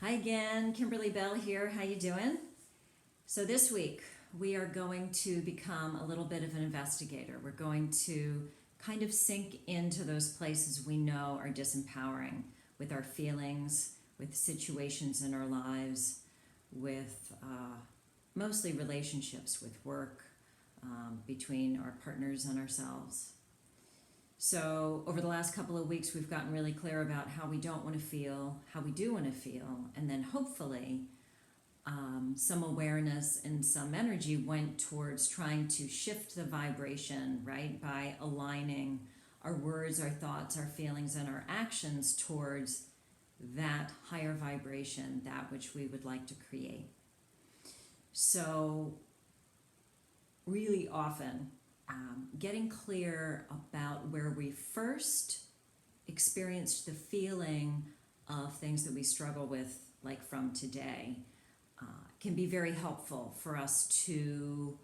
Hi again, Kimberly Bell here. How you doing? So this week we are going to become a little bit of an investigator. We're going to kind of sink into those places we know are disempowering with our feelings, with situations in our lives, with mostly relationships with work, between our partners and ourselves. So over the last couple of weeks, we've gotten really clear about how we don't want to feel, how we do want to feel, and then hopefully some awareness and some energy went towards trying to shift the vibration, right, by aligning our words, our thoughts, our feelings, and our actions towards that higher vibration, that which we would like to create. So really often, getting clear about where we first experienced the feeling of things that we struggle with, like from today, can be very helpful for us to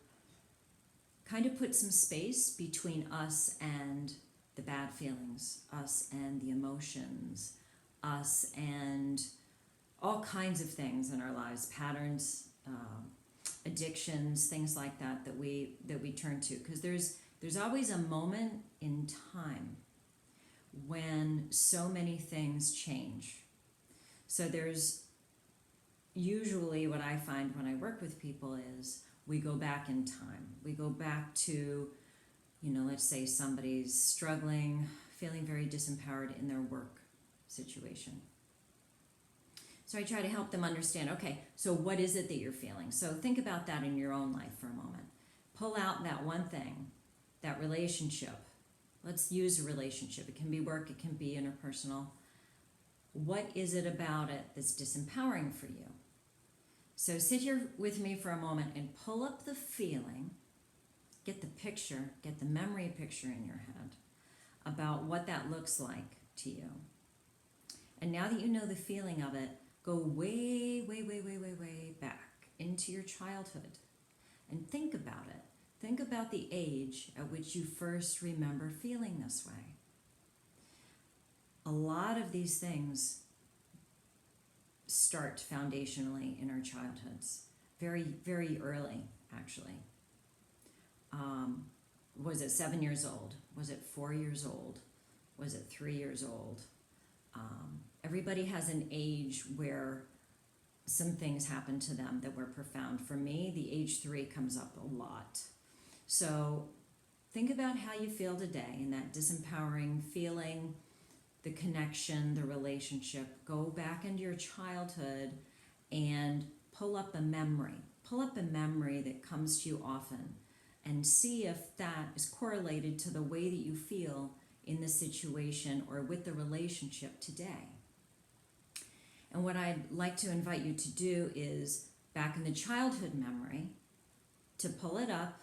kind of put some space between us and the bad feelings, us and the emotions, us and all kinds of things in our lives, patterns, addictions, things like that we turn to, because there's always a moment in time when so many things change. So there's usually, what I find when I work with people is we go back in time. We go back to, let's say somebody's struggling, feeling very disempowered in their work situation. So I try to help them understand, okay, so what is it that you're feeling? So think about that in your own life for a moment. Pull out that one thing, that relationship. Let's use a relationship. It can be work, it can be interpersonal. What is it about it that's disempowering for you? So sit here with me for a moment and pull up the feeling, get the picture, get the memory picture in your head about what that looks like to you. And now that you know the feeling of it, go way, way, way, way, way, way back into your childhood and think about it. Think about the age at which you first remember feeling this way. A lot of these things start foundationally in our childhoods, very, very early, actually. Was it 7 years old? Was it 4 years old? Was it 3 years old? Everybody has an age where some things happen to them that were profound. For me, the age 3 comes up a lot. So think about how you feel today and that disempowering feeling, the connection, the relationship. Go back into your childhood and pull up a memory. Pull up a memory that comes to you often and see if that is correlated to the way that you feel in the situation or with the relationship today. And what I'd like to invite you to do is, back in the childhood memory, to pull it up,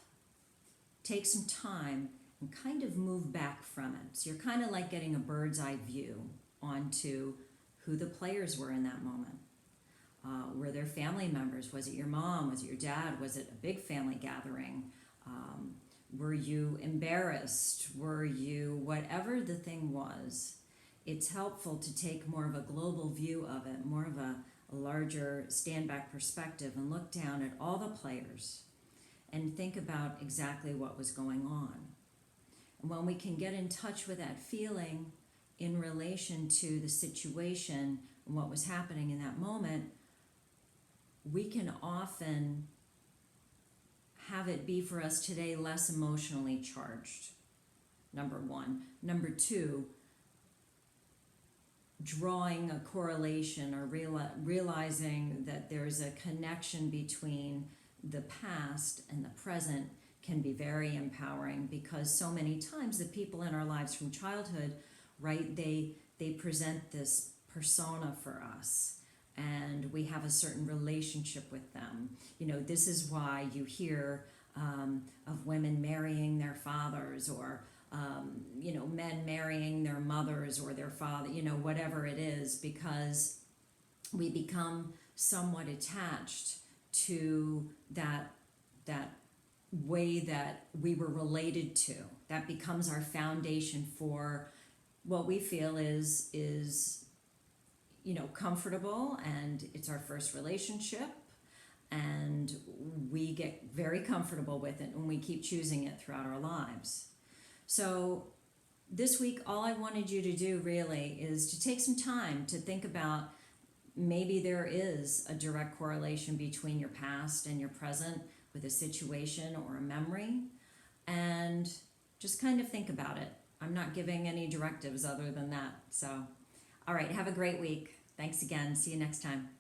take some time, and kind of move back from it. So you're kind of like getting a bird's eye view onto who the players were in that moment. Were there family members? Was it your mom? Was it your dad? Was it a big family gathering? Were you embarrassed? Were you, whatever the thing was, it's helpful to take more of a global view of it, more of a larger stand back perspective, and look down at all the players and think about exactly what was going on. And when we can get in touch with that feeling in relation to the situation and what was happening in that moment, we can often have it be for us today less emotionally charged, number one. Number two, drawing a correlation or realizing that there's a connection between the past and the present can be very empowering, because so many times the people in our lives from childhood, right, they present this persona for us, and we have a certain relationship with them. This is why you hear of women marrying their fathers, or men marrying their mothers or their father, whatever it is, because we become somewhat attached to that way that we were related to. That becomes our foundation for what we feel is comfortable, and it's our first relationship, and we get very comfortable with it, and we keep choosing it throughout our lives. So this week, all I wanted you to do really is to take some time to think about, maybe there is a direct correlation between your past and your present with a situation or a memory, and just kind of think about it. I'm not giving any directives other than that. So, all right, have a great week. Thanks again. See you next time.